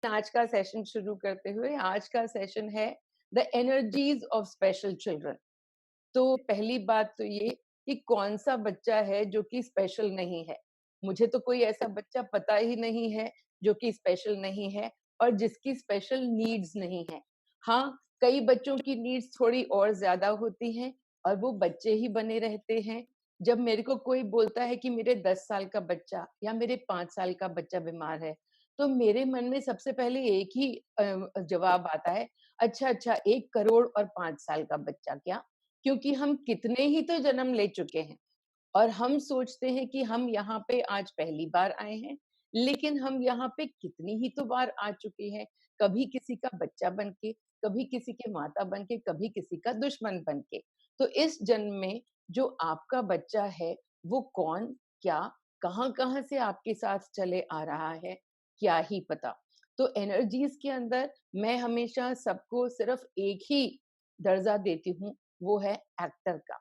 आज का सेशन शुरू करते हुए, आज का सेशन है the energies of special children. तो पहली बात तो ये कि कौन-सा बच्चा है जो कि स्पेशल नहीं है? मुझे तो कोई ऐसा बच्चा पता ही नहीं है जो कि स्पेशल नहीं है और जिसकी स्पेशल नीड्स नहीं है। हाँ, कई बच्चों की नीड्स थोड़ी और ज़्यादा होती हैं और वो बच्चे ही बने रहते हैं। जब मेरे को कोई बोलता है कि मेरे 10 साल का बच्चा या मेरे 5 साल का बच्चा बीमार है, तो मेरे मन में सबसे पहले एक ही जवाब आता है, अच्छा, 1 करोड़ और 5 साल का बच्चा क्या? क्योंकि हम कितने ही तो जन्म ले चुके हैं और हम सोचते हैं कि हम यहाँ पे आज पहली बार आए हैं, लेकिन हम यहाँ पे कितनी ही तो बार आ चुके हैं, कभी किसी का बच्चा बन के, कभी किसी के माता बन के, कभी किसी का दुश्मन बन के। तो इस जन्म में जो आपका बच्चा है, वो कौन, क्या, कहाँ-कहाँ से आपके साथ चले आ रहा है, क्या ही पता। तो एनर्जीज़ के अंदर मैं हमेशा सबको सिर्फ एक ही दर्जा देती हूँ, वो है एक्टर का।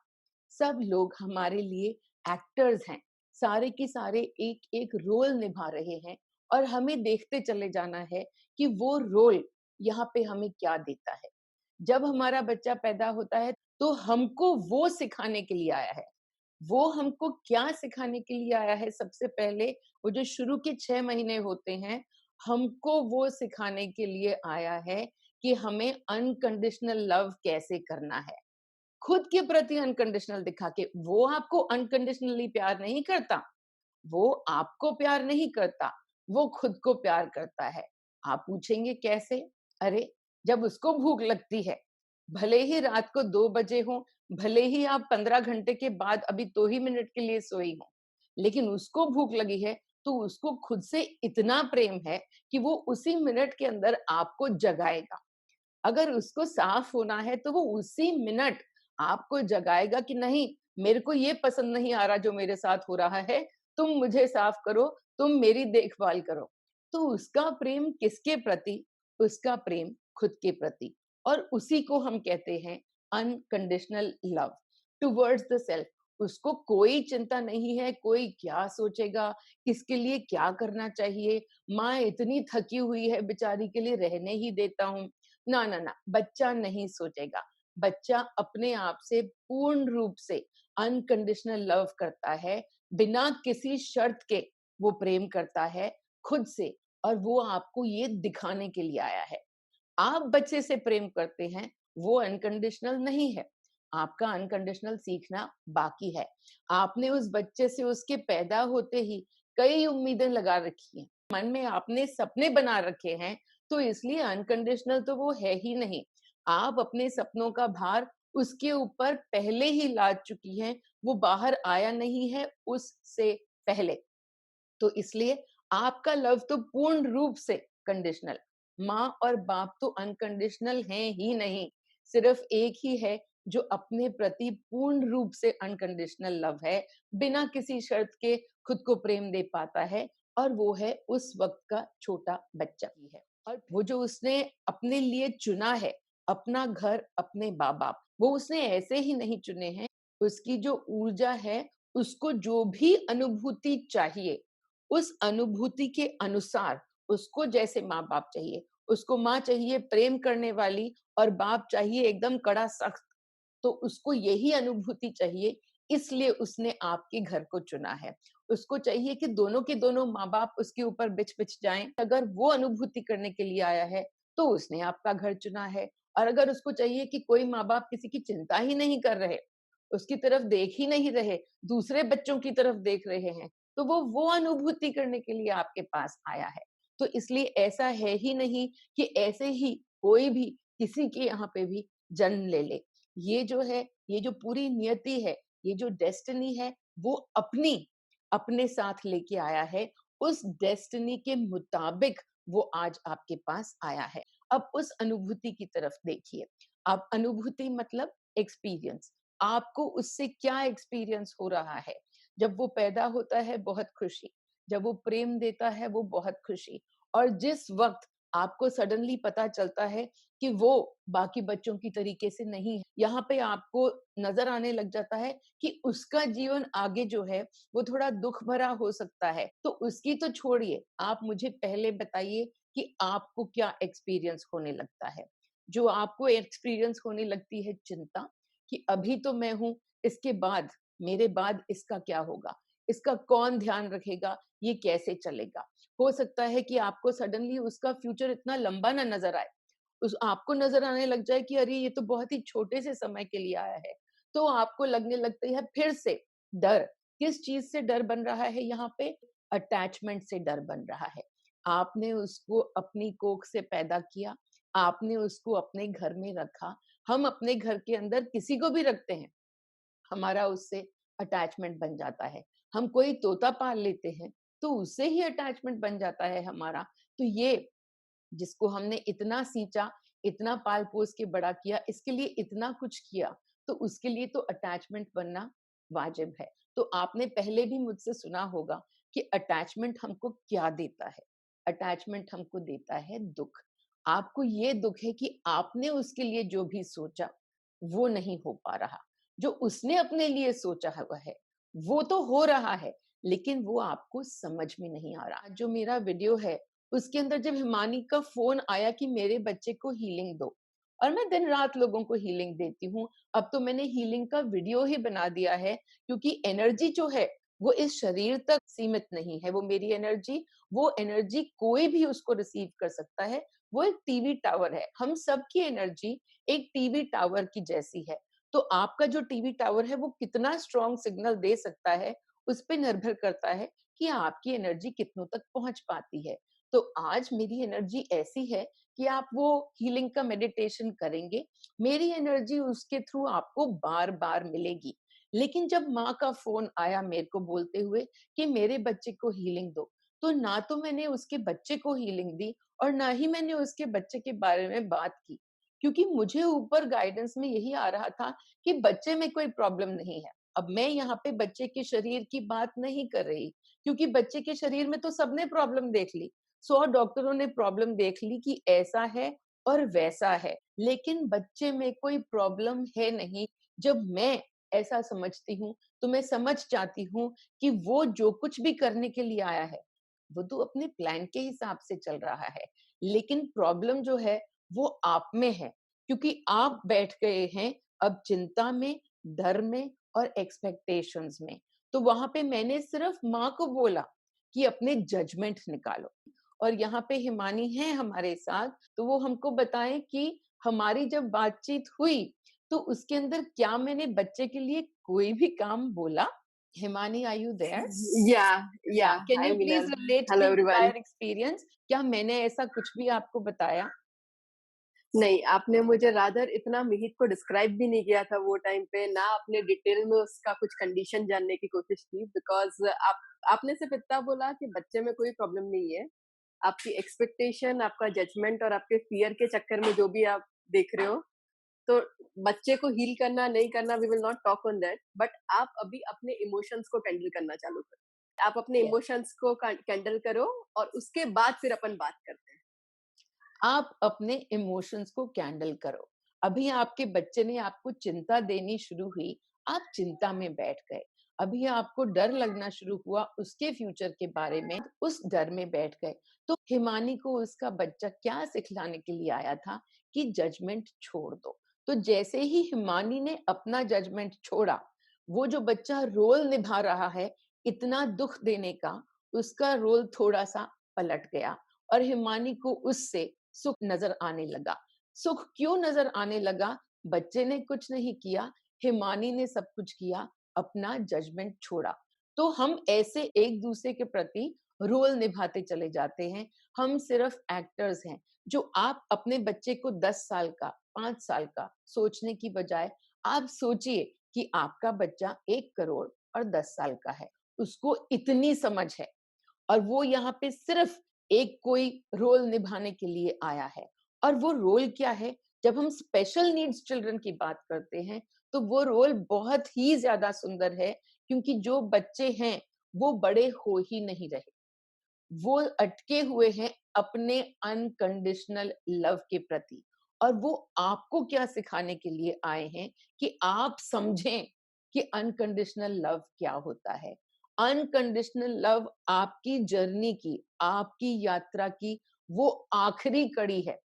सब लोग हमारे लिए एक्टर्स हैं, सारे के सारे एक-एक रोल निभा रहे हैं और हमें देखते चले जाना है कि वो रोल यहाँ पे हमें क्या देता है। जब हमारा बच्चा पैदा होता है, तो हमको वो सिखाने के लिए आया है। वो हमको क्या सिखाने के लिए आया है सबसे पहले, वो जो शुरू के 6 महीने होते हैं, हमको वो सिखाने के लिए आया है कि हमें अनकंडीशनल लव कैसे करना है। खुद के प्रति अनकंडीशनल दिखा के, वो आपको अनकंडीशनली प्यार नहीं करता, वो आपको प्यार नहीं करता, वो खुद को प्यार करता है। आप पूछेंगे कैसे? अरे! जब उसको भूख लगती है, भले ही रात को 2 बजे हो, भले ही आप 15 घंटे के बाद अभी 2 ही मिनट के लिए सोई हो, लेकिन उसको भूख लगी है, तो उसको खुद से इतना प्रेम है कि वो उसी मिनट के अंदर आपको जगाएगा। अगर उसको साफ होना है तो वो उसी मिनट आपको जगाएगा कि नहीं, मेरे को ये पसंद नहीं आ रहा जो मेरे साथ हो रहा है, तुम मुझे साफ करो, तुम मेरी देखभाल करो। तो उसका प्रेम किसके प्रति? उसका प्रेम खुद के प्रति और उसी को हम कहते हैं unconditional love towards the self. उसको कोई चिंता नहीं है, कोई क्या सोचेगा, किसके लिए क्या करना चाहिए, माँ इतनी थकी हुई है बेचारी के लिए रहने ही देता हूँ। ना, बच्चा नहीं सोचेगा। बच्चा अपने आप से पूर्ण रूप से अनकंडीशनल लव करता है, बिना किसी शर्त के वो प्रेम करता है खुद से और वो आपको ये दिखाने के लिए आया है। आप बच्चे से प्रेम करते हैं, वो अनकंडीशनल नहीं है। आपका अनकंडीशनल सीखना बाकी है। आपने उस बच्चे से उसके पैदा होते ही कई उम्मीदें लगा रखी हैं। मन में आपने सपने बना रखे हैं, तो इसलिए अनकंडीशनल तो वो है ही नहीं। आप अपने सपनों का भार उसके ऊपर पहले ही लाद चुकी हैं, वो बाहर आया नहीं है उससे पहले। तो इसलिए आपका लव तो पूर्ण रूप से कंडीशनल। माँ और बाप तो अनकंडीशनल हैं ही नहीं, सिर्फ एक ही है जो अपने प्रति पूर्ण रूप से अनकंडीशनल लव है, बिना किसी शर्त के खुद को प्रेम दे पाता है और वो है उस वक़्त का छोटा बच्चा ही है। और वो जो उसने अपने लिए चुना है, अपना घर, अपने माँ-बाप, वो उसने ऐसे ही नहीं चुने हैं। उसकी जो ऊर्जा है, उसको जो भी अनुभूति चाहिए, उस अनुभूति के अनुसार उसको जैसे माँ-बाप चाहिए, उसको माँ चाहिए प्रेम करने वाली और बाप चाहिए एकदम कड़ा सख्त, तो उसको यही अनुभूति चाहिए, इसलिए उसने आपके घर को चुना है। उसको चाहिए कि दोनों के दोनों माँ-बाप उसके ऊपर बिछ-बिछ जाएँ, अगर वो अनुभूति करने के लिए आया है, तो उसने आपका घर चुना है और अगर उसको चाहिए कि कोई माँ-बाप किसी की चिंता ही नहीं कर रहे, उसकी तरफ देख ही नहीं रहे, दूसरे बच्चों की तरफ देख रहे हैं, तो वो अनुभूति करने के लिए आपके पास आया है। तो इसलिए ऐसा है ही नहीं कि ऐसे ही कोई भी किसी के यहाँ पे भी जन्म ले ले। ये जो है, ये जो पूरी नियति है, ये जो डेस्टिनी है, वो अपने साथ लेके आया है। उस डेस्टिनी के मुताबिक वो आज आपके पास आया है। अब उस अनुभूति की तरफ देखिए। अब अनुभूति मतलब एक्सपीरियंस। आपको उससे क्या एक्सपीरियंस हो रहा है? जब वो पैदा होता है बहुत खुशी, जब वो प्रेम देता है वो बहुत खुशी और जिस वक़्त आपको सडनली पता चलता है कि वो बाकी बच्चों की तरीके से नहीं है, यहाँ पे आपको नज़र आने लग जाता है कि उसका जीवन आगे जो है वो थोड़ा दुःख भरा हो सकता है। तो उसकी तो छोड़िए, आप मुझे पहले बताइए कि आपको क्या एक्सपीरियंस होने लगता है। जो आपको एक्सपीरियंस होने लगती है चिंता, कि अभी तो मैं हूँ, इसके बाद, मेरे बाद इसका क्या होगा? इसका कौन ध्यान रखेगा? ये कैसे चलेगा? हो सकता है कि आपको सडनली उसका फ्यूचर इतना लंबा ना नज़र आए। उस आपको नज़र आने लग जाए कि अरे ये तो बहुत ही छोटे से समय के लिए आया है। तो आपको लगने लगती है फिर से डर। किस चीज़ से डर बन रहा है यहाँ पे? अटैचमेंट से डर बन रहा है। आपने उसको अपनी कोख से पैदा किया, आपने उसको अपने घर में रखा। हम अपने घर के अंदर किसी को भी रखते हैं, हमारा उससे अटैचमेंट बन जाता है। हम कोई तोता पाल लेते हैं, तो उससे ही अटैचमेंट बन जाता है हमारा। तो ये जिसको हमने इतना सींचा, इतना पाल-पोस के बड़ा किया, इसके लिए इतना कुछ किया, तो उसके लिए तो अटैचमेंट बनना वाजिब है। तो आपने पहले भी मुझसे सुना होगा कि अटैचमेंट हमको क्या देता है? अटैचमेंट हमको देता है दुःख। आपको ये दुःख है कि आपने उसके लिए जो भी सोचा, वो नहीं हो पा रहा। जो उसने अपने लिए सोचा हुआ है, वो तो हो रहा है, लेकिन वो आपको समझ में नहीं आ रहा। जो मेरा वीडियो है, उसके अंदर जब हिमानी का फ़ोन आया कि मेरे बच्चे को हीलिंग दो, और मैं दिन-रात लोगों को हीलिंग देती हूँ। अब तो मैंने हीलिंग का वीडियो ही बना दिया है, क्योंकि एनर्जी जो है, वो इस शरीर तक सीमित नहीं है। वो एनर्जी कोई भी उसको रिसीव कर सकता है। वो एक टीवी टावर है। हम सबकी एनर्जी एक टीवी टावर की जैसी है। तो आपका जो टीवी टावर है, वो कितना स्ट्रॉन्ग सिग्नल दे सकता है, उस पे निर्भर करता है कि आपकी एनर्जी कितनों तक पहुँच पाती है। तो आज मेरी एनर्जी ऐसी है कि आप वो हीलिंग का मेडिटेशन करेंगे, मेरी एनर्जी उसके थ्रू आपको बार-बार मिलेगी। लेकिन जब माँ का फ़ोन आया मेरे को बोलते हुए कि मेरे बच्चे को हीलिंग दो, तो ना तो मैंने उसके बच्चे को हीलिंग दी और ना ही मैंने उसके बच्चे के बारे में बात की। क्योंकि मुझे ऊपर गाइडेंस में यही आ रहा था कि बच्चे में कोई प्रॉब्लम नहीं है। अब मैं यहाँ पे बच्चे के शरीर की बात नहीं कर रही, क्योंकि बच्चे के शरीर में तो सबने प्रॉब्लम देख ली। 100 डॉक्टरों ने प्रॉब्लम देख ली कि ऐसा है और वैसा है, लेकिन बच्चे में कोई प्रॉब्लम है नहीं। जब मैं ऐसा समझती हूँ, तो मैं समझ जाती हूँ कि वो जो कुछ भी करने के लिए आया है, वो तो अपने प्लान के हिसाब से चल रहा है। लेकिन प्रॉब्लम जो है, वो आप में है, क्योंकि आप बैठ गए हैं अब चिंता में, डर में और एक्सपेक्टेशंस में। तो वहाँ पे मैंने सिर्फ माँ को बोला कि अपने जजमेंट निकालो। और यहाँ पे हिमानी है हमारे साथ, तो वो हमको बताएँ कि हमारी जब बातचीत हुई, तो उसके अंदर क्या मैंने बच्चे के लिए कोई भी काम बोला? Himani, are you there? Yeah, yeah yeah. Can Hi, you Minal. Please relate the Hello, everyone. Entire experience? क्या मैंने ऐसा कुछ भी आपको बताया? नहीं, आपने मुझे रादर इतना मिहित को डिस्क्राइब भी नहीं किया था वो टाइम पे, ना आपने डिटेल में उसका कुछ कंडीशन जानने की कोशिश की बिकॉज़ आपने सिर्फ़ इतना बोला कि बच्चे में कोई प्रॉब्लम नहीं है। आपकी एक्सपेक्टेशन, आपका जजमेंट और आपके फ़ियर के चक्कर में जो भी आप देख रहे हो, तो बच्चे को हील करना, नहीं करना, we will not talk on that, but आप अभी अपने इमोशंस को हैंडल करना चालू करो। आप अपने यस। इमोशंस को हैंडल करो और उसके बाद फिर अपन बात करते हैं। आप अपने इमोशंस को कैंडल करो। अभी आपके बच्चे ने आपको चिंता देनी शुरू हुई, आप चिंता में बैठ गए। अभी आपको डर लगना शुरू हुआ उसके फ्यूचर के बारे में, उस डर में बैठ गए। तो हिमानी को उसका बच्चा क्या सिखलाने के लिए आया था कि जजमेंट छोड़ दो। तो जैसे ही हिमानी ने अपना जजमेंट छोड़ा, वो जो बच्चा रोल निभा रहा है, इतना दुःख देने का, उसका रोल थोड़ा-सा पलट गया और हिमानी को उससे सुख नज़र आने लगा। सुख क्यों नज़र आने लगा? बच्चे ने कुछ नहीं किया, हिमानी ने सब कुछ किया, अपना जजमेंट छोड़ा। तो हम ऐसे एक-दूसरे के प्रति रोल निभाते चले जाते हैं। हम सिर्फ एक्टर्स हैं। जो आप अपने बच्चे को 10 साल का, 5 साल का सोचने की बजाय आप सोचिए कि आपका बच्चा 1 करोड़ और 10 साल का है। उसको इतनी समझ है। और वो यहाँ पे सिर्फ एक कोई रोल निभाने के लिए आया है। और वो रोल क्या है? जब हम स्पेशल नीड्स चिल्ड्रन की बात करते हैं, तो वो रोल बहुत ही ज़्यादा सुंदर है, क्योंकि जो बच्चे हैं, वो बड़े हो ही नहीं रहे। वो अटके हुए हैं अपने अनकंडीशनल लव के प्रति, और वो आपको क्या सिखाने के लिए आए हैं कि आप समझें कि अनकंडीशनल लव क्या होता है। अनकंडीशनल लव आपकी जर्नी की, आपकी यात्रा की वो आखिरी कड़ी है,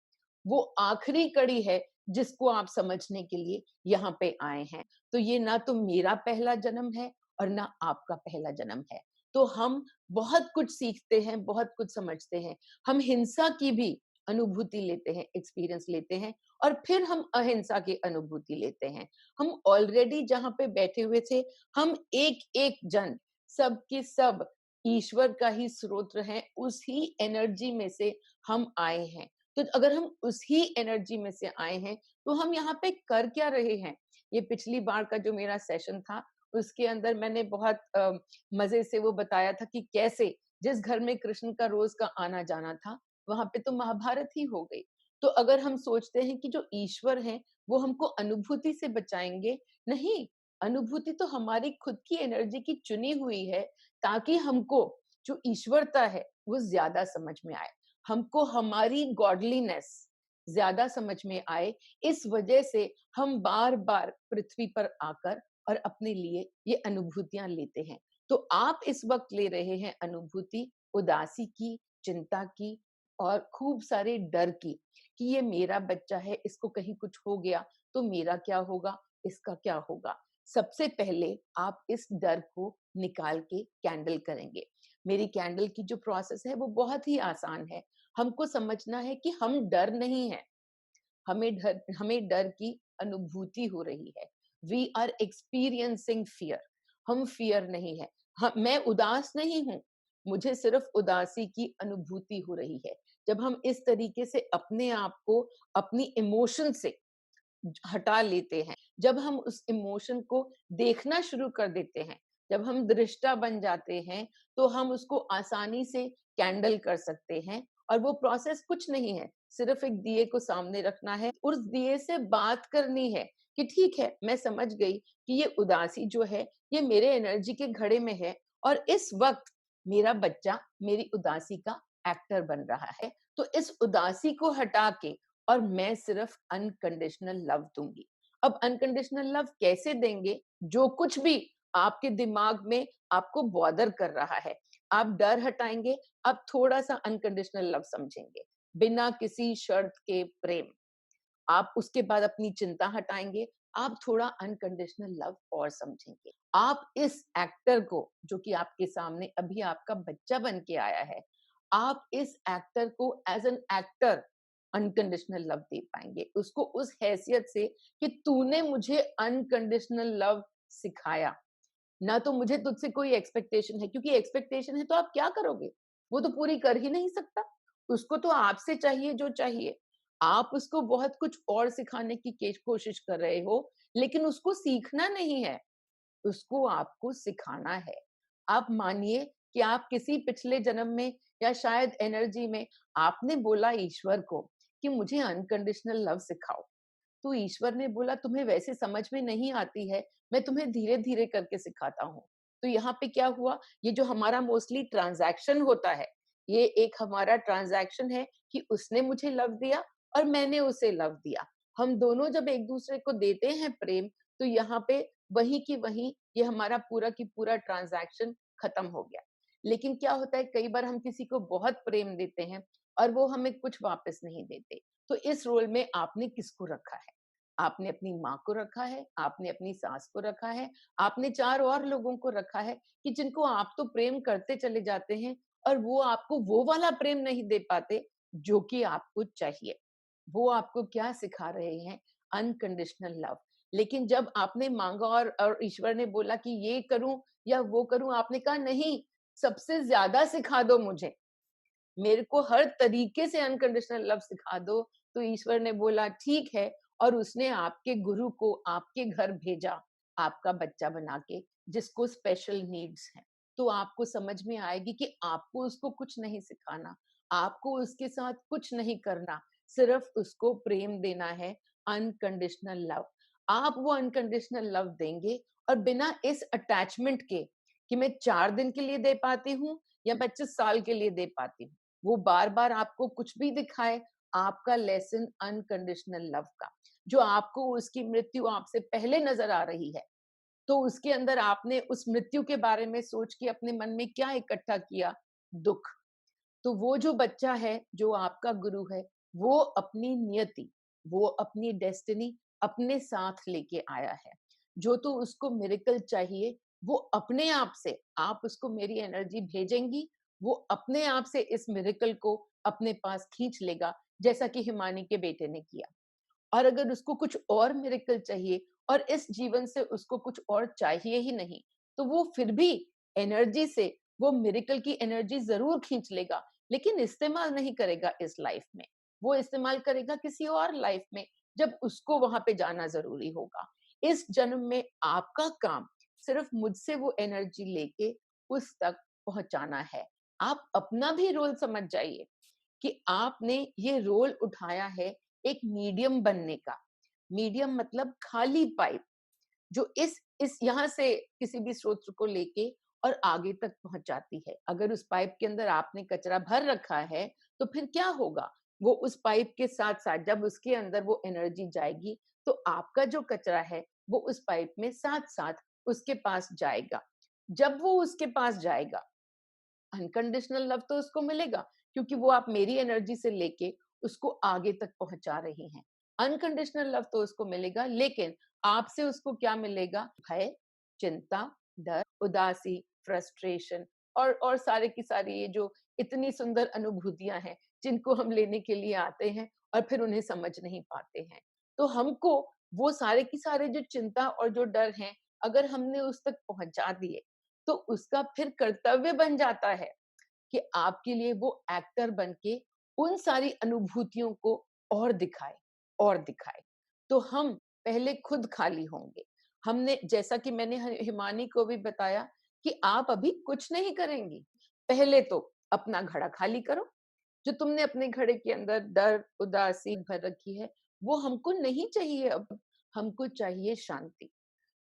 वो आखिरी कड़ी है जिसको आप समझने के लिए यहाँ पे आए हैं। तो ये ना तो मेरा पहला जन्म है और ना आपका पहला जन्म है। तो हम बहुत कुछ सीखते हैं, बहुत कुछ समझते हैं। हम हिंसा की भी अनुभूति लेते हैं, एक्सपीरियंस लेते हैं और फिर हम अहिंसा की अनुभूति लेते हैं। हम ऑलरेडी जहाँ पे बैठे हुए थे, हम एक-एक जन, सब के सब ईश्वर का ही स्रोत हैं, उसी एनर्जी में से हम आए हैं। तो अगर हम उसी एनर्जी में से आए हैं, तो हम यहाँ पे कर क्या रहे हैं? ये पिछली बार का जो मेरा सेशन था, उसके अंदर मैंने बहुत मज़े से वो बताया था कि कैसे जिस घर में कृष्ण का रोज़ का आना-जाना था, वहाँ पे तो महाभारत ही हो गई। तो अगर हम सोचते हैं कि जो ईश्वर हैं, वो हमको अनुभूति से बचाएँगे, नहीं, अनुभूति तो हमारी खुद की एनर्जी की चुनी हुई है, ताकि हमको जो ईश्वरता है, वो ज़्यादा समझ में आए। हमको हमारी गॉडलीनेस ज़्यादा समझ में आए, इस वजह से हम बार-बार पृथ्वी पर आकर और अपने लिए ये अनुभूतियाँ लेते हैं। तो आप इस वक़्त ले रहे हैं अनुभूति उदासी की, चिंता की और खूब सारे डर की, कि ये मेरा बच्चा है, इसको कहीं कुछ हो गया, तो मेरा क्या होगा, इसका क्या होगा? सबसे पहले आप इस डर को निकाल के कैंडल करेंगे। मेरी कैंडल की जो प्रोसेस है, वो बहुत ही आसान है। हमको समझना है कि हम डर नहीं हैं, हमें डर की अनुभूति हो रही है। We are experiencing fear. हम फियर नहीं है। मैं उदास नहीं हूँ, मुझे सिर्फ उदासी की अनुभूति हो रही है। जब हम इस तरीके से अपने आप को अपनी इमोशन से हटा लेते हैं, जब हम उस इमोशन को देखना शुरू कर देते हैं, जब हम दृष्टा बन जाते हैं, तो हम उसको आसानी से कैंडल कर सकते हैं और वो प्रोसेस कुछ नहीं है, सिर्फ एक दिए को सामने रखना है, उस दिए से बात करनी है कि ठीक है, मैं समझ गई कि ये उदासी जो है, ये मेरे एनर्जी के घड़े में है और इस वक़्त मेरा बच्चा मेरी उदासी का एक्टर बन रहा है। तो इस उदासी को हटा के और मैं सिर्फ अनकंडीशनल लव दूंगी। अब अनकंडीशनल लव कैसे देंगे? जो कुछ भी आपके दिमाग में आपको बॉदर कर रहा है, आप डर हटाएंगे, आप थोड़ा सा अनकंडीशनल लव समझेंगे, बिना किसी शर्त के प्रेम। आप उसके बाद अपनी चिंता हटाएंगे, आप थोड़ा अनकंडीशनल लव और समझेंगे। आप इस एक्टर को, जो कि आपके सामने अभी आपका बच्चा बन के आया है, आप इस एक्टर को as an actor unconditional love दे पाएंगे, उसको उस हैसियत से कि तूने मुझे अनकंडीशनल लव सिखाया, ना तो मुझे तुझसे कोई एक्सपेक्टेशन है, क्योंकि एक्सपेक्टेशन है तो आप क्या करोगे? वो तो पूरी कर ही नहीं सकता। उसको तो आपसे चाहिए जो चाहिए। आप उसको बहुत कुछ और सिखाने की कोशिश कर रहे हो, लेकिन उसको सीखना नहीं है, उसको आपको सिखाना है। आप मानिए कि आप किसी पिछले जन्म में या शायद एनर्जी में आपने बोला ईश्वर को कि मुझे अनकंडीशनल लव सिखाओ। तो ईश्वर ने बोला तुम्हें वैसे समझ में नहीं आती है, मैं तुम्हें धीरे-धीरे करके सिखाता हूँ। तो यहाँ पे क्या हुआ, ये जो हमारा मोस्टली ट्रांज़ैक्शन होता है, ये एक हमारा ट्रांज़ैक्शन है कि उसने मुझे लव दिया और मैंने उसे लव दिया। हम दोनों जब एक-दूसरे को देते हैं प्रेम, तो यहाँ पे वहीं की वहीं ये हमारा पूरा की पूरा ट्रांज़ैक्शन खत्म हो गया। लेकिन क्या होता है, कई बार हम किसी को बहुत प्रेम देते हैं और वो हमें कुछ वापस नहीं देते। तो इस रोल में आपने किसको रखा है? आपने अपनी माँ को रखा है, आपने अपनी सास को रखा है, आपने 4 और लोगों को रखा है कि जिनको आप तो प्रेम करते चले जाते हैं और वो आपको वो वाला प्रेम नहीं दे पाते जो कि आपको चाहिए। वो आपको क्या सिखा रहे हैं? Unconditional love. लेकिन जब आपने माँगा और ईश्वर ने बोला कि ये करूँ या वो करूँ, आपने कहा नहीं, सबसे ज़्यादा सिखा दो मुझे। मेरे को हर तरीके से अनकंडीशनल लव सिखा दो। तो ईश्वर ने बोला ठीक है और उसने आपके गुरु को आपके घर भेजा, आपका बच्चा बना के, जिसको स्पेशल नीड्स हैं। तो आपको समझ में आएगी कि आपको उसको कुछ नहीं सिखाना, आपको उसके साथ कुछ नहीं करना, सिर्फ उसको प्रेम देना है, अनकंडीशनल लव। आप वो अनकंडीशनल लव देंगे और बिना इस अटैचमेंट के कि मैं 4 दिन के लिए दे पाती हूँ या 25 साल के लिए दे पाती हूँ। वो बार-बार आपको कुछ भी दिखाए, आपका लेसन अनकंडीशनल लव का, जो आपको उसकी मृत्यु आपसे पहले नज़र आ रही है, तो उसके अंदर आपने उस मृत्यु के बारे में सोच के अपने मन में क्या इकट्ठा किया? दुःख। तो वो जो बच्चा है, जो आपका गुरु है, वो अपनी नियति, वो अपनी डेस्टिनी अपने साथ लेके आया है। जो तो उसको मिरेकल चाहिए, वो अपने आप से, आप उसको मेरी एनर्जी भेजेंगी, वो अपने आप से इस मिरेकल को अपने पास खींच लेगा, जैसा कि हिमानी के बेटे ने किया। और अगर उसको कुछ और मिरेकल चाहिए और इस जीवन से उसको कुछ और चाहिए ही नहीं, तो वो फिर भी एनर्जी से वो मिरेकल की एनर्जी ज़रूर खींच लेगा, लेकिन इस्तेमाल नहीं करेगा इस लाइफ में। वो इस्तेमाल करेगा किसी और लाइफ में, जब उसको वहाँ पे जाना ज़रूरी होगा। इस जन्म में आपका काम सिर्फ मुझसे वो एनर्जी लेके उस तक पहुँचाना है। आप अपना भी रोल समझ जाइए कि आपने ये रोल उठाया है एक मीडियम बनने का। मीडियम मतलब खाली पाइप, जो इस यहाँ से किसी भी स्रोत को लेके और आगे तक पहुंचाती है। अगर उस पाइप के अंदर आपने कचरा भर रखा है, तो फिर क्या होगा? वो उस पाइप के साथ-साथ जब उसके अंदर वो एनर्जी जाएगी, तो आपका जो कचरा है, वो उस पाइप में साथ-साथ उसके पास जाएगा। जब वो उसके पास जाएगा, अनकंडीशनल लव तो उसको मिलेगा, क्योंकि वो आप मेरी एनर्जी से लेके उसको आगे तक पहुंचा रही हैं। अनकंडीशनल लव तो उसको मिलेगा, लेकिन आपसे उसको क्या मिलेगा? भय, चिंता, डर, उदासी, फ्रस्ट्रेशन और सारे की सारी ये जो इतनी सुंदर अनुभूतियां हैं, जिनको हम लेने के लिए आते हैं और फिर उन्हें समझ नहीं पाते हैं। तो हमको वो सारे की सारे जो चिंता और जो डर हैं, अगर हमने उस तक पहुंचा दिए, तो उसका फिर कर्तव्य बन जाता है कि आपके लिए वो एक्टर बन के उन सारी अनुभूतियों को और दिखाए और दिखाए। तो हम पहले खुद खाली होंगे। हमने, जैसा कि मैंने हिमानी को भी बताया, कि आप अभी कुछ नहीं करेंगी। पहले तो अपना घड़ा खाली करो। जो तुमने अपने घड़े के अंदर डर, उदासी भर रखी है, वो हमको नहीं चाहिए अब। हमको चाहिए शांति।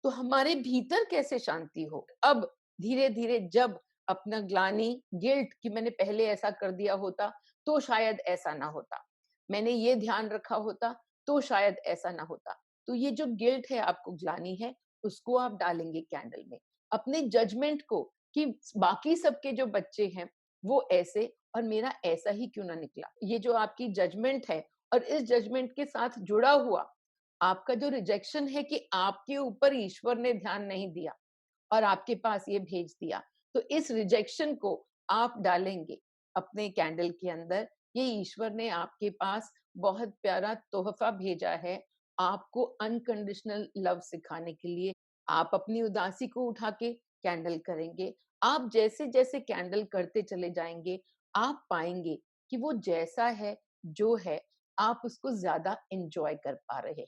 तो हमारे भीतर कैसे शांति हो? अब धीरे-धीरे जब अपना ग्लानि, गिल्ट कि मैंने पहले ऐसा कर दिया होता, तो शायद ऐसा ना होता। मैंने ये ध्यान रखा होता, तो शायद ऐसा ना होता। तो ये जो गिल्ट है, आपको ग्लानि है, उसको आप डालेंगे कैंडल में। अपने जजमेंट को कि बाकी सबके जो बच्चे हैं, वो ऐसे और मेरा ऐसा ही क्यों ना निकला? ये जो आपकी जजमेंट है और इस जजमेंट के साथ जुड़ा हुआ आपका जो रिजेक्शन है कि आपके ऊपर ईश्वर ने ध्यान नहीं दिया और आपके पास ये भेज दिया, तो इस रिजेक्शन को आप डालेंगे अपने कैंडल के अंदर। ये ईश्वर ने आपके पास बहुत प्यारा तोहफा भेजा है, आपको अनकंडीशनल लव सिखाने के लिए। आप अपनी उदासी को उठा के कैंडल करेंगे। आप जैसे जैसे कैंडल करते चले जाएंगे, आप पाएंगे कि वो जैसा है, जो है, आप उसको ज्यादा इंजॉय कर पा रहे हैं।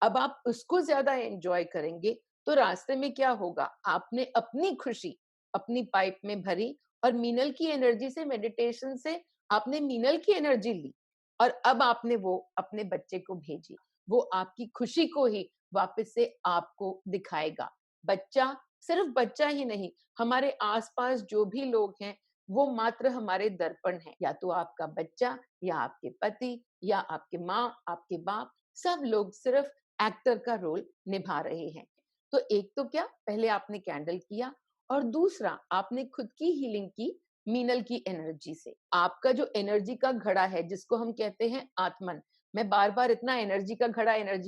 अब आप उसको ज़्यादा एन्जॉय करेंगे, तो रास्ते में क्या होगा? आपने अपनी खुशी अपनी पाइप में भरी और मीनल की एनर्जी से, मेडिटेशन से आपने मीनल की एनर्जी ली और अब आपने वो अपने बच्चे को भेजी। वो आपकी खुशी को ही वापस से आपको दिखाएगा। बच्चा, सिर्फ बच्चा ही नहीं, हमारे आस-पास जो भी लोग हैं, वो मात्र हमारे दर्पण हैं। या तो आपका बच्चा या आपके पति या आपके माँ, आपके बाप, सब लोग सिर्फ एक्टर का रोल निभा रहे हैं। तो एक तो क्या, पहले आपने कैंडल किया और दूसरा आपने खुद की हीलिंग की मीनल की एनर्जी से। आपका जो एनर्जी का घड़ा है, जिसको हम कहते हैं आत्मन, मैं बार-बार इतना एनर्जी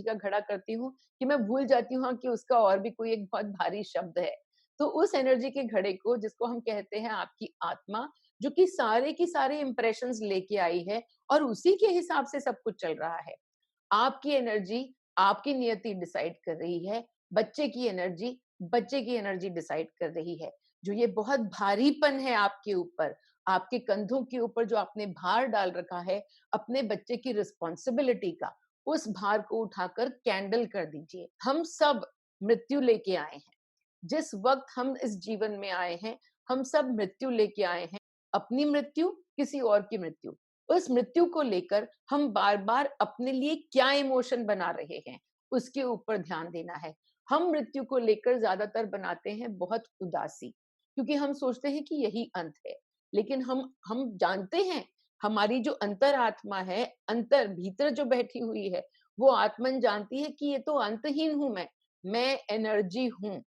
का घड़ा करती हूँ कि मैं भूल जाती हूँ कि उसका और भी कोई एक बहुत भारी शब्द है। तो उस एनर्जी के घड़े को, जिसको हम कहते हैं आपकी आत्मा, जो कि सारे की सारे इंप्रेशंस लेके आई है और उसी के हिसाब से सब कुछ चल रहा है। आपकी एनर्जी, आपकी नियति डिसाइड कर रही है, बच्चे की एनर्जी डिसाइड कर रही है। जो ये बहुत भारीपन है आपके ऊपर, आपके कंधों के ऊपर जो आपने भार डाल रखा है, अपने बच्चे की रिस्पॉन्सिबिलिटी का, उस भार को उठाकर कैंडल कर दीजिए। हम सब मृत्यु लेके आए हैं। जिस वक़्त हम इस जीवन में आए हैं, हम सब मृत्यु लेके आए हैं। अपनी मृत्यु, किसी और की मृत्यु। उस मृत्यु को लेकर हम बार-बार अपने लिए क्या इमोशन बना रहे हैं, उसके ऊपर ध्यान देना है। हम मृत्यु को लेकर ज़्यादातर बनाते हैं बहुत उदासी, क्योंकि हम सोचते हैं कि यही अंत है। लेकिन हम जानते हैं, हमारी जो अंतरात्मा है, अंतर भीतर जो बैठी हुई है, वो आत्मन जानती है कि ये तो अंतहीन हूँ मैं एनर्जी हूँ।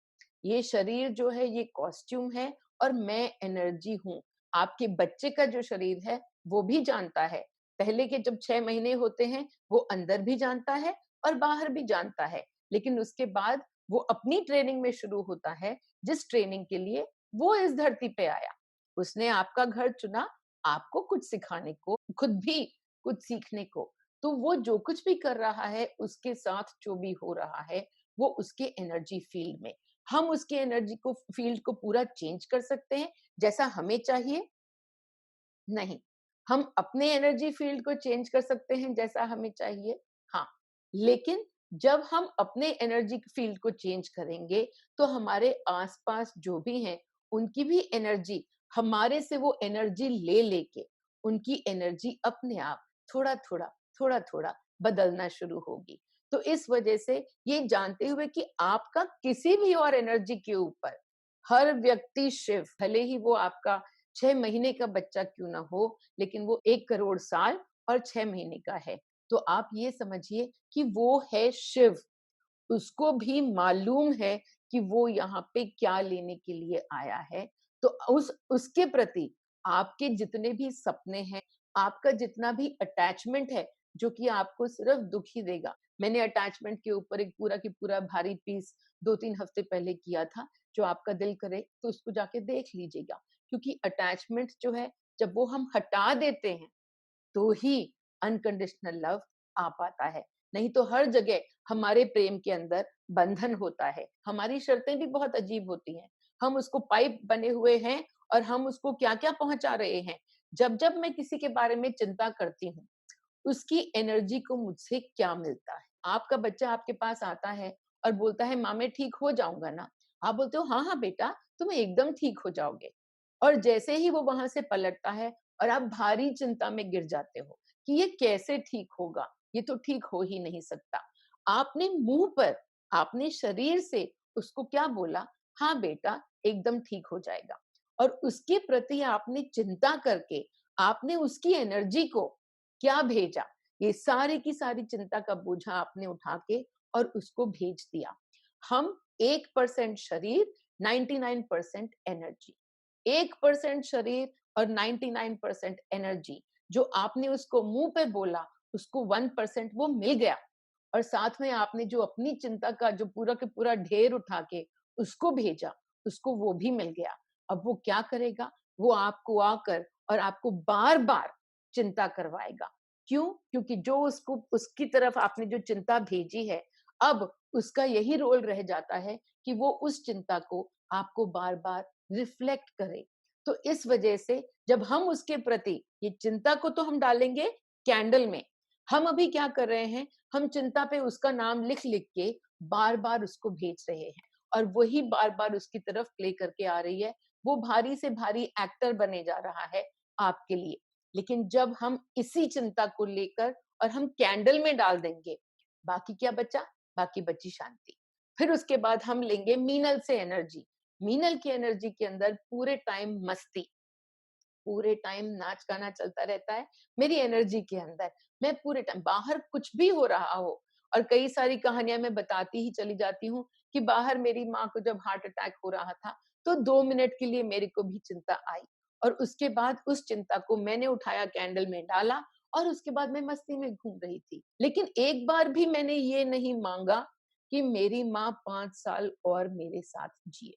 ये शरीर जो है, ये कॉस्ट्यूम है और मैं एनर्जी हूँ। आपके बच्चे का जो शरीर है वो भी जानता है। पहले के जब 6 महीने होते हैं वो अंदर भी जानता है और बाहर भी जानता है। लेकिन उसके बाद वो अपनी ट्रेनिंग में शुरू होता है, जिस ट्रेनिंग के लिए वो इस धरती पे आया। उसने आपका घर चुना आपको कुछ सिखाने को, खुद भी कुछ सीखने को। तो वो जो कुछ भी कर रहा है उसके साथ जो भी हो रहा है वो उसके एनर्जी फील्ड में। हम उसके एनर्जी को फील्ड को पूरा चेंज कर सकते हैं जैसा हमें चाहिए? नहीं। हम अपने एनर्जी फील्ड को चेंज कर सकते हैं जैसा हमें चाहिए? हाँ। लेकिन जब हम अपने एनर्जी फील्ड को चेंज करेंगे, तो हमारे आस-पास जो भी हैं, उनकी भी एनर्जी हमारे से वो एनर्जी ले लेके, उनकी एनर्जी अपने आप थोड़ा-थोड़ा, थोड़ा-थोड़ा बदलना शुरू होगी। तो इस वजह से ये जानते हुए कि आपका किसी भी और एनर्जी के ऊपर हर व्यक्ति शिव, भले ही वो आपका 6 महीने का बच्चा क्यों ना हो, लेकिन वो 1 करोड़ साल और 6 महीने का है। तो आप ये समझिए कि वो है शिव। उसको भी मालूम है कि वो यहाँ पे क्या लेने के लिए आया है। तो उसके प्रति आपके जितने भी सपने हैं, आपका जितना भी अटैचमेंट है, जो कि आपको सिर्फ दुःख ही देगा। मैंने अटैचमेंट के ऊपर एक पूरा की पूरा भारी पीस 2-3 हफ्ते पहले किया था, जो आपका दिल करे तो उसको जाके देख लीजिएगा। क्योंकि अटैचमेंट जो है, जब वो हम हटा देते हैं, तो ही अनकंडीशनल लव आ पाता है। नहीं तो हर जगह हमारे प्रेम के अंदर बंधन होता है। हमारी शर्तें भी बहुत अजीब होती हैं। हम उसको पाइप बने हुए हैं और हम उसको क्या-क्या पहुँचा रहे हैं। जब-जब मैं किसी के बारे में चिंता करती हूँ, उसकी एनर्जी को मुझसे क्या मिलता है? आपका बच्चा आपके पास आता है और बोलता है, "माँ मैं ठीक हो जाऊँगा ना?" आप बोलते हो, "हाँ, हाँ बेटा, तुम एकदम ठीक हो जाओगे।" और जैसे ही वो वहाँ से पलटता है और आप भारी चिंता में गिर जाते हो कि ये कैसे ठीक होगा? ये तो ठीक हो ही नहीं सकता। आपने मुँह पर, आपने शरीर से उसको क्या बोला? "हाँ बेटा, एकदम ठीक हो जाएगा।" और उसके प्रति आपने चिंता करके, आपने उसकी एनर्जी को क्या भेजा? ये सारी की सारी चिंता का बोझा आपने उठा के और उसको भेज दिया। हम 1% शरीर, 99% एनर्जी। 1% शरीर और 99% एनर्जी, जो आपने उसको मुँह पे बोला, उसको 1% वो मिल गया और साथ में आपने जो अपनी चिंता का जो पूरा का पूरा ढेर उठा के उसको भेजा, उसको वो भी मिल गया। अब वो क्या करेगा? वो आपको आकर और आपको बार-बार चिंता करवाएगा। क्यों? क्योंकि जो उसको उसकी तरफ आपने जो चिंता भेजी है, अब उसका यही रोल रह जाता है कि वो उस चिंता को आपको बार-बार रिफ्लेक्ट करे। तो इस वजह से जब हम उसके प्रति ये चिंता को तो हम डालेंगे कैंडल में। हम अभी क्या कर रहे हैं? हम चिंता पे उसका नाम लिख-लिख के बार-बार उसको भेज रहे हैं और वही बार-बार उसकी तरफ प्ले करके आ रही है। वो भारी से भारी एक्टर बने जा रहा है आपके लिए। लेकिन जब हम इसी चिंता को लेकर और हम कैंडल में डाल देंगे, बाकी क्या बचा? बाकी बची शांति। फिर उसके बाद हम लेंगे मीनल से एनर्जी। मीनल की एनर्जी के अंदर पूरे टाइम मस्ती, पूरे टाइम नाच-गाना चलता रहता है, मेरी एनर्जी के अंदर। मैं पूरे टाइम बाहर कुछ भी हो रहा हो और कई सारी कहानियाँ मैं बताती ही चली जाती हूँ कि बाहर मेरी माँ को जब हार्ट अटैक हो रहा था, तो 2 मिनट के लिए मेरे को भी चिंता आई और उसके बाद उस चिंता को मैंने उठाया कैंडल में डाला और उसके बाद मैं मस्ती में घूम रही थी। लेकिन एक बार भी मैंने ये नहीं माँगा कि मेरी माँ 5 साल और मेरे साथ जिए।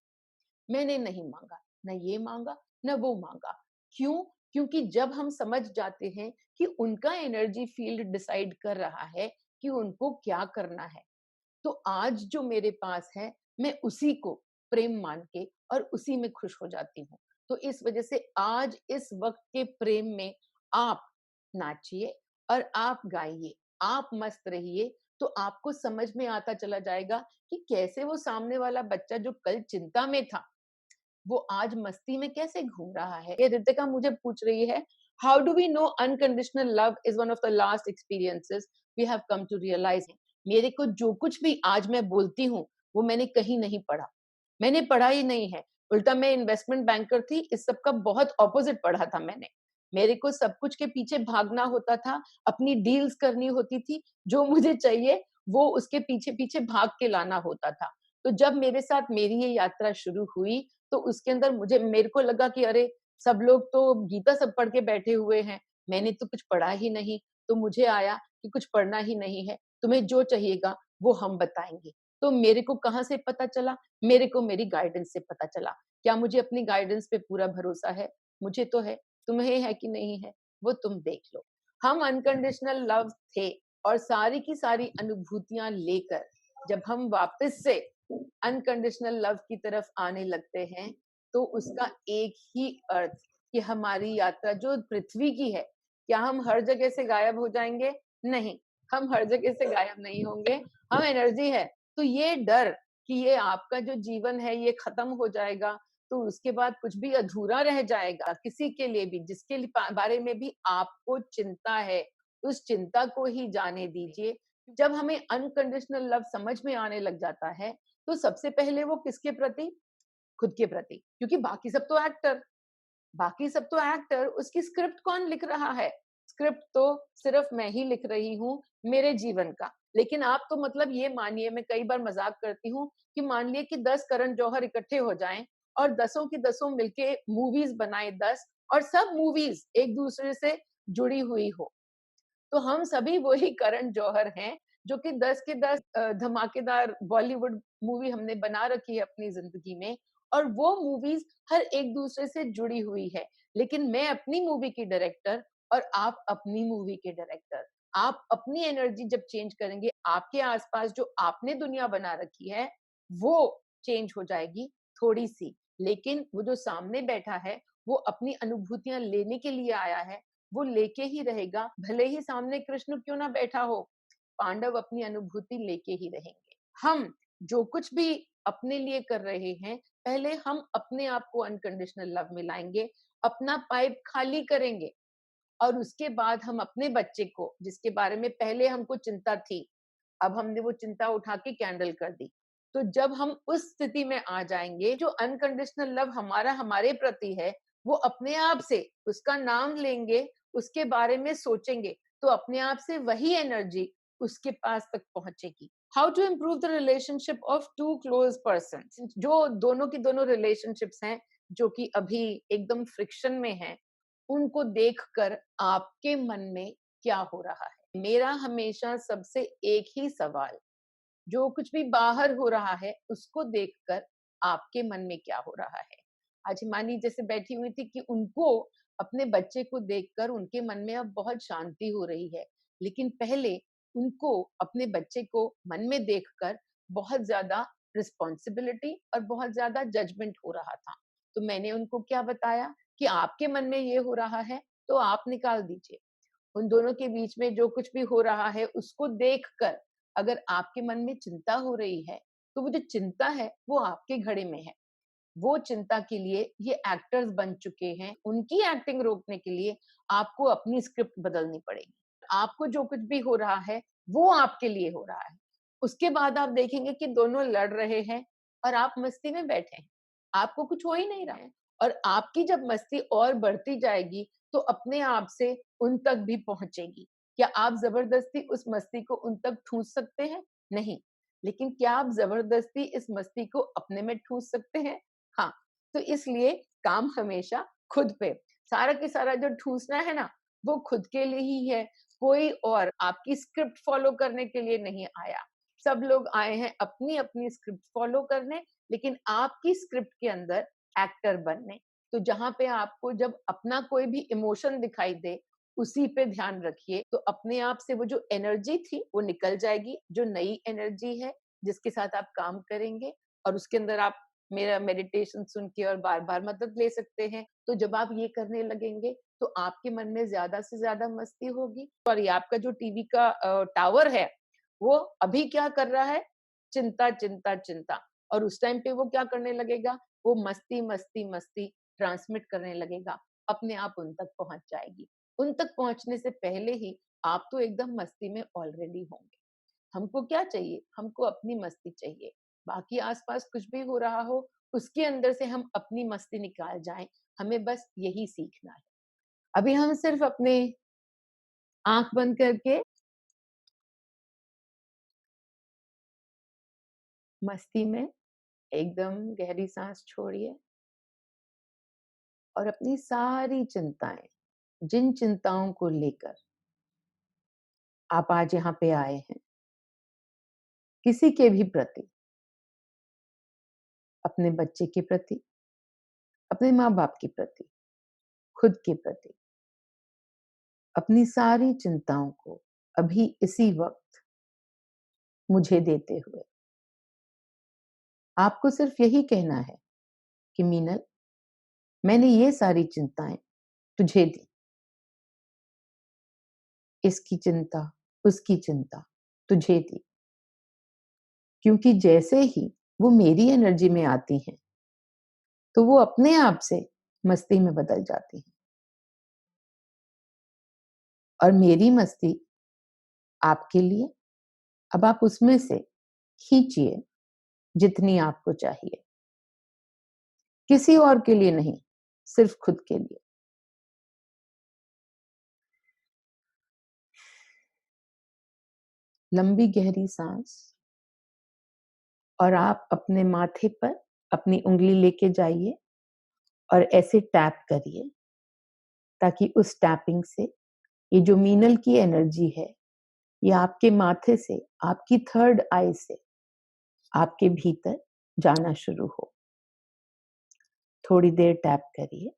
मैंने नहीं माँगा, ना ये माँगा, ना वो माँगा। क्यों? क्योंकि जब हम समझ जाते हैं कि उनका एनर्जी फील्ड डिसाइड कर रहा है कि उनको क्या करना है, तो आज जो मेरे पास है, मैं उसी को प्रेम मान के और उसी में खुश हो जाती हूँ। तो इस वजह से आज इस वक़्त के प्रेम में आप नाचिए और आप गाइए, आप मस्त रहिए, तो आपको समझ में आता चला जाएगा कि कैसे वो सामने वाला बच्चा जो कल चिंता में था, वो आज मस्ती में कैसे घूम रहा है। ये रितिका मुझे पूछ रही है, how do we know unconditional love is one of the last experiences we have come to realise. मेरे को जो कुछ भी आज मैं बोलती हूँ वो मैंने कहीं नहीं पढ़ा, मैंने पढ़ा ही नहीं है। उल्टा मैं इन्वेस्टमेंट बैंकर थी, इस सब का बहुत ऑपोजिट पढ़ा था मैंने। मेरे को सब कुछ के पीछे भागना होता था, अपनी डील्स करनी होती थी, जो मुझे चाहिए वो उसके पीछे पीछे भाग के लाना होता था। तो जब मेरे साथ मेरी ये यात्रा शुरू हुई तो उसके अंदर मुझे मेरे को लगा कि अरे सब लोग तो गीता सब पढ़ के बैठे हुए हैं, मैंने तो कुछ पढ़ा ही नहीं, तो मुझे आया कि कुछ पढ़ना ही नहीं है, तुम्हें जो चाहिएगा वो हम बताएँगे। तो मेरे को कहाँ से पता चला? मेरे को मेरी गाइडेंस से पता चला। क्या मुझे अपनी गाइडेंस पे पूरा भरोसा है? मुझे तो है, तुम्हें है कि नहीं है, वो तुम देख लो। हम अनकंडीशनल लव थे और सारी की सारी अनुभूतियाँ लेकर जब हम वापस से अनकंडीशनल लव की तरफ आने लगते हैं, तो उसका एक ही अर्थ कि हमारी यात्रा जो पृथ्वी की है, क्या हम हर जगह से गायब हो जाएँगे? नहीं, हम हर जगह से गायब नहीं होंगे, हम एनर्जी है। तो ये डर कि ये आपका जो जीवन है ये खत्म हो जाएगा, तो उसके बाद कुछ भी अधूरा रह जाएगा, किसी के लिए भी जिसके लिए बारे में भी आपको चिंता है, उस चिंता को ही जाने दीजिए। जब हमें अनकंडीशनल लव समझ में आने लग जाता है, तो सबसे पहले वो किसके प्रति? खुद के प्रति, क्योंकि बाकी सब तो एक्टर, उसकी स्क्रिप्ट कौन लिख रहा है? स्क्रिप्ट तो सिर्फ मैं ही लिख रही हूँ, मेरे जीवन का। लेकिन आप तो मतलब ये मानिए, मैं कई बार मज़ाक करती हूँ कि मान लिए कि 10 करण जौहर इकट्ठे हो जाएँ और दसों की दसों मिलके मूवीज़ बनाएँ 10 और सब मूवीज़ एक-दूसरे से जुड़ी हुई हो। तो हम सभी वही करण जौहर हैं, जो कि 10 के 10 धमाकेदार बॉलीवुड मूवी हमने बना रखी है अपनी ज़िंदगी में और वो मूवीज़ हर एक-दूसरे से जुड़ी हुई है। लेकिन मैं अपनी मूवी की डायरेक्टर और आप अपनी मूवी के डायरेक्टर। आप अपनी एनर्जी जब चेंज करेंगे, आपके आस-पास जो आपने दुनिया बना रखी है, वो चेंज हो जाएगी थोड़ी-सी। लेकिन वो जो सामने बैठा है, वो अपनी अनुभूतियाँ लेने के लिए आया है, वो लेके ही रहेगा, भले ही सामने कृष्ण क्यों ना बैठा हो, पांडव अपनी अनुभूति लेके ही रहेंगे। हम जो कुछ भी अपने लिए कर रहे हैं, पहले हम अपने आप को अनकंडीशनल लव में लाएँगे, अपना पाइप खाली करेंगे और उसके बाद हम अपने बच्चे को, जिसके बारे में पहले हमको चिंता थी, अब हमने वो चिंता उठा के कैंडल कर दी। तो जब हम उस स्थिति में आ जाएँगे, जो अनकंडीशनल लव हमारा हमारे प्रति है, वो अपने आप से उसका नाम लेंगे, उसके बारे में सोचेंगे, तो अपने आप से वही एनर्जी उसके पास तक पहुँचेगी। How to improve the relationship of two close persons? जो दोनों की दोनों रिलेशनशिप्स हैं, जो कि अभी एकदम फ्रिक्शन में हैं, उनको देखकर आपके मन में क्या हो रहा है? मेरा हमेशा सबसे एक ही सवाल, जो कुछ भी बाहर हो रहा है, उसको देखकर आपके मन में क्या हो रहा है? आज हिमानी जैसे बैठी हुई थी कि उनको अपने बच्चे को देखकर उनके मन में अब बहुत शांति हो रही है। लेकिन पहले उनको अपने बच्चे को मन में देखकर बहुत ज़्यादा रिस्पॉन्सिबिलिटी और बहुत ज़्यादा जजमेंट हो रहा था। तो मैंने उनको क्या बताया कि आपके मन में ये हो रहा है, तो आप निकाल दीजिए। उन दोनों के बीच में जो कुछ भी हो रहा है, उसको देखकर अगर आपके मन में चिंता हो रही है, तो वो जो चिंता है, वो आपके घड़े में है। वो चिंता के लिए ये एक्टर्स बन चुके हैं, उनकी एक्टिंग रोकने के लिए आपको अपनी स्क्रिप्ट बदलनी पड़ेगी। आपको जो कुछ भी हो रहा है, वो आपके लिए हो रहा है। उसके बाद आप देखेंगे कि दोनों लड़ रहे हैं और आप मस्ती में बैठे हैं। आपको कुछ हो ही नहीं रहा है और आपकी जब मस्ती और बढ़ती जाएगी, तो अपने आप से उन तक भी पहुँचेगी। क्या आप ज़बरदस्ती उस मस्ती को उन तक ठूँस सकते हैं? नहीं। लेकिन क्या आप ज़बरदस्ती इस मस्ती को अपने में ठूँस सकते हैं? हाँ, तो इसलिए काम हमेशा खुद पे। सारा के सारा जो ठूँसना है ना, वो खुद के लिए ही है। कोई और आपकी स्क्रिप्ट फ़ॉलो करने के लिए नहीं आया। सब लोग आए हैं अपनी-अपनी स्क्रिप्ट फ़ॉलो करने, लेकिन आपकी स्क्रिप्ट के अंदर एक्टर बनने। तो जहाँ पे आपको जब अपना कोई भी इमोशन दिखाई दे, उसी पे ध्यान रखिए, तो अपने आप से वो जो एनर्जी थी, वो निकल जाएगी। जो नई एनर्जी है, जिसके साथ आप काम करेंगे और उसके अंदर आप मेरा मेडिटेशन सुन के और बार-बार मदद ले सकते हैं। तो जब आप ये करने लगेंगे, तो आपके मन में ज़्यादा से ज़्यादा मस्ती होगी और ये आपका जो टीवी का टावर है, वो अभी क्या कर रहा है? चिंता, चिंता, चिंता और उस टाइम पे वो क्या करने लगेगा? वो मस्ती, मस्ती, मस्ती ट्रांसमिट करने लगेगा, अपने आप उन तक पहुँच जाएगी। उन तक पहुँचने से पहले ही आप तो एकदम मस्ती में ऑलरेडी होंगे। हमको क्या चाहिए? हमको अपनी मस्ती चाहिए। बाकी आस-पास कुछ भी हो रहा हो, उसके अंदर से हम अपनी मस्ती निकाल जाएँ, हमें बस यही सीखना है। अभी हम सिर्फ अपने आँख बंद करके मस्ती में एकदम गहरी साँस छोड़िए और अपनी सारी चिंताएं, जिन चिंताओं को लेकर आप आज यहाँ पे आए हैं, किसी के भी प्रति, अपने बच्चे के प्रति, अपने माँ-बाप के प्रति, खुद के प्रति, अपनी सारी चिंताओं को अभी इसी वक़्त मुझे देते हुए आपको सिर्फ यही कहना है कि मीनल, मैंने ये सारी चिंताएं तुझे दी। इसकी चिंता, उसकी चिंता तुझे दी। क्योंकि जैसे ही वो मेरी एनर्जी में आती हैं, तो वो अपने आप से मस्ती में बदल जाती हैं। और मेरी मस्ती आपके लिए, अब आप उसमें से खींचिए जितनी आपको चाहिए। किसी और के लिए नहीं, सिर्फ खुद के लिए। लंबी गहरी सांस, और आप अपने माथे पर अपनी उंगली लेके जाइए और ऐसे टैप करिए, ताकि उस टैपिंग से ये जो मीनल की एनर्जी है, ये आपके माथे से, आपकी थर्ड आई से आपके भीतर जाना शुरू हो। थोड़ी देर टैप करिए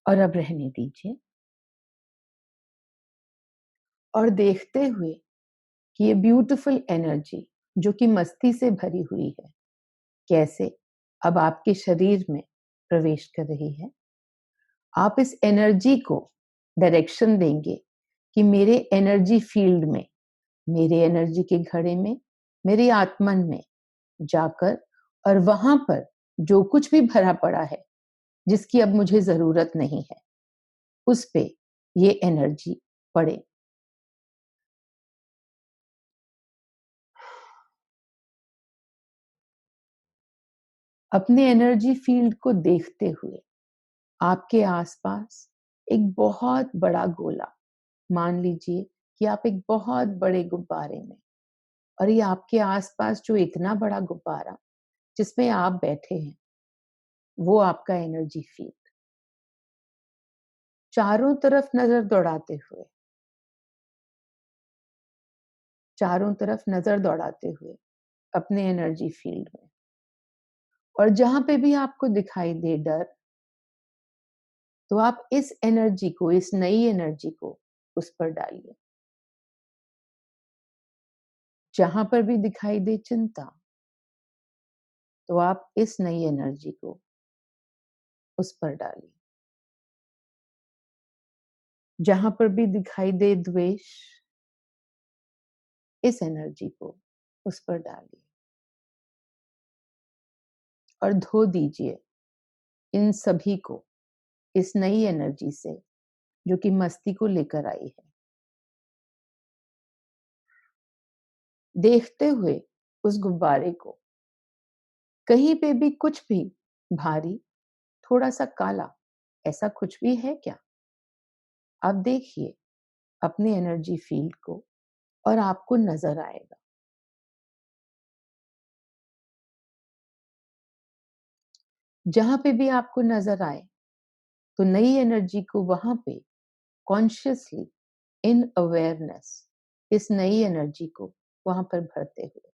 और अब रहने दीजिए, और देखते हुए कि ये ब्यूटीफुल एनर्जी जो कि मस्ती से भरी हुई है, कैसे अब आपके शरीर में प्रवेश कर रही है। आप इस एनर्जी को डायरेक्शन देंगे कि मेरे एनर्जी फील्ड में, मेरे एनर्जी के घड़े में, मेरे आत्मन में जाकर, और वहां पर जो कुछ भी भरा पड़ा है जिसकी अब मुझे जरूरत नहीं है, उस पे ये एनर्जी पड़े। अपने एनर्जी फील्ड को देखते हुए आपके आसपास एक बहुत बड़ा गोला, मान लीजिए कि आप एक बहुत बड़े गुब्बारे में, और ये आपके आसपास जो इतना बड़ा गुब्बारा जिसमें आप बैठे हैं, वो आपका एनर्जी फील्ड। चारों तरफ नजर दौड़ाते हुए, चारों तरफ नजर दौड़ाते हुए अपने एनर्जी फील्ड में, और जहां पे भी आपको दिखाई दे डर, तो आप इस एनर्जी को, इस नई एनर्जी को उस पर डालिए। जहां पर भी दिखाई दे चिंता, तो आप इस नई एनर्जी को उस पर डालिए। जहां पर भी दिखाई दे द्वेष, इस एनर्जी को उस पर डालिए और धो दीजिए इन सभी को इस नई एनर्जी से जो कि मस्ती को लेकर आई है। देखते हुए उस गुब्बारे को, कहीं पे भी कुछ भी भारी, थोड़ा सा काला, ऐसा कुछ भी है क्या? आप देखिए अपने एनर्जी फील्ड को, और आपको नजर आएगा। जहां पे भी आपको नजर आए, तो नई एनर्जी को वहां पे कॉन्शियसली, इन अवेयरनेस, इस नई एनर्जी को वहां पर भरते हुए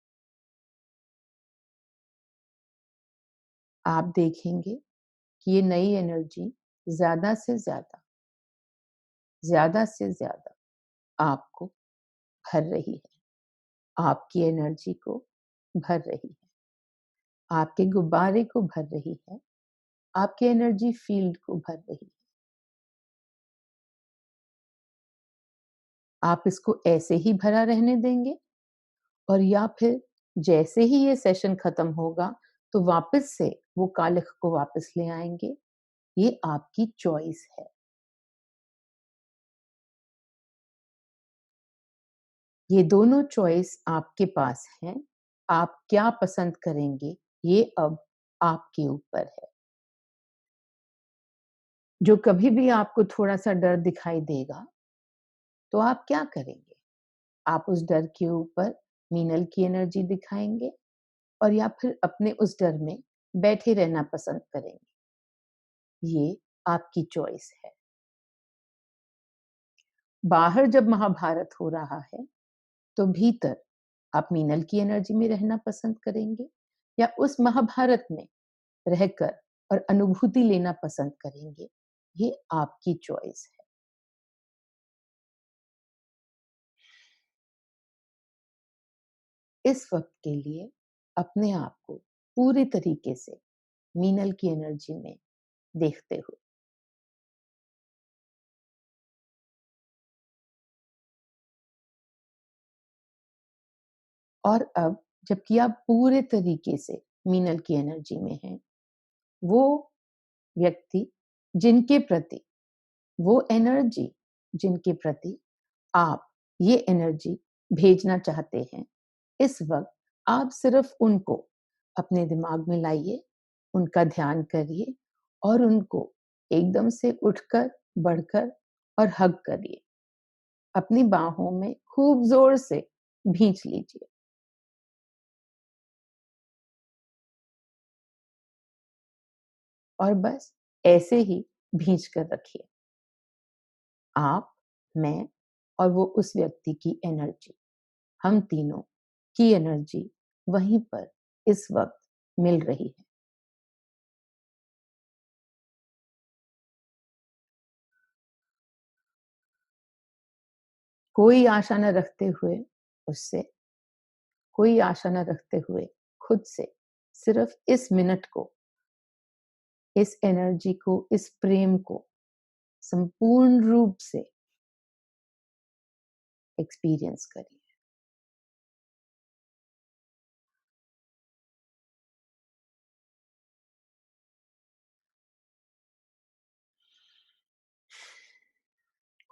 आप देखेंगे कि ये नई एनर्जी ज्यादा से ज्यादा, ज्यादा से ज्यादा आपको भर रही है, आपकी एनर्जी को भर रही है, आपके गुब्बारे को भर रही है, आपके एनर्जी फील्ड को भर रही है। आप इसको ऐसे ही भरा रहने देंगे, और या फिर जैसे ही ये सेशन खत्म होगा, तो वापस से वो कालिख को वापस ले आएंगे। ये आपकी चॉइस है। ये दोनों चॉइस आपके पास हैं। आप क्या पसंद करेंगे, ये अब आपके ऊपर है। जो कभी भी आपको थोड़ा-सा डर दिखाई देगा, तो आप क्या करेंगे? आप उस डर के ऊपर मीनल की एनर्जी दिखाएँगे, और या फिर अपने उस डर में बैठे रहना पसंद करेंगे? ये आपकी चॉइस है। बाहर जब महाभारत हो रहा है, तो भीतर आप मीनल की एनर्जी में रहना पसंद करेंगे या उस महाभारत में रहकर और अनुभूति लेना पसंद करेंगे? ये आपकी चॉइस है। इस वक्त के लिए अपने आप को पूरे तरीके से मीनल की एनर्जी में देखते हुए और अब जबकि आप पूरे तरीके से मीनल की एनर्जी में हैं, वो व्यक्ति जिनके प्रति वो एनर्जी जिनके प्रति आप ये एनर्जी भेजना चाहते हैं, इस वक्त आप सिर्फ उनको अपने दिमाग में लाइए, उनका ध्यान करिए और उनको एकदम से उठकर, बढ़कर और हग करिए। अपनी बाहों में खूब जोर से भींच लीजिए। और बस ऐसे ही भींच कर रखिए। आप, मैं और वो उस व्यक्ति की एनर्जी, हम तीनों की एनर्जी वहीं पर इस वक्त मिल रही है। कोई आशा न रखते हुए उससे, कोई आशा न रखते हुए खुद से, सिर्फ इस मिनट को, इस एनर्जी को, इस प्रेम को संपूर्ण रूप से एक्सपीरियंस करिए।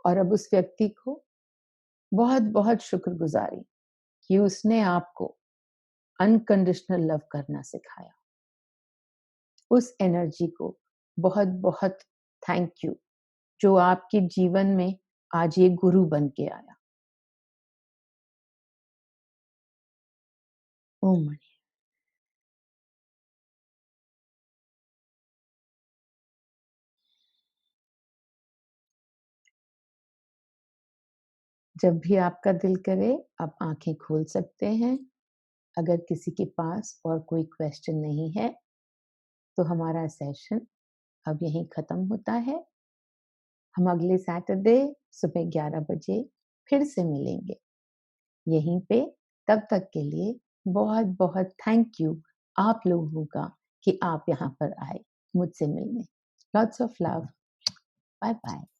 और अब उस व्यक्ति को बहुत बहुत शुक्रगुजारी कि उसने आपको अनकंडीशनल लव करना सिखाया। उस एनर्जी को बहुत बहुत थैंक यू जो आपके जीवन में आज ये गुरु बन के आया। ओम मणि। जब भी आपका दिल करे आप आंखें खोल सकते हैं। अगर किसी के पास और कोई क्वेश्चन नहीं है तो हमारा सेशन अब यहीं खत्म होता है। हम अगले सैटरडे सुबह 11 बजे फिर से मिलेंगे यहीं पे। तब तक के लिए बहुत बहुत थैंक यू आप लोगों का कि आप यहाँ पर आए मुझसे मिलने। Lots of love. Bye bye.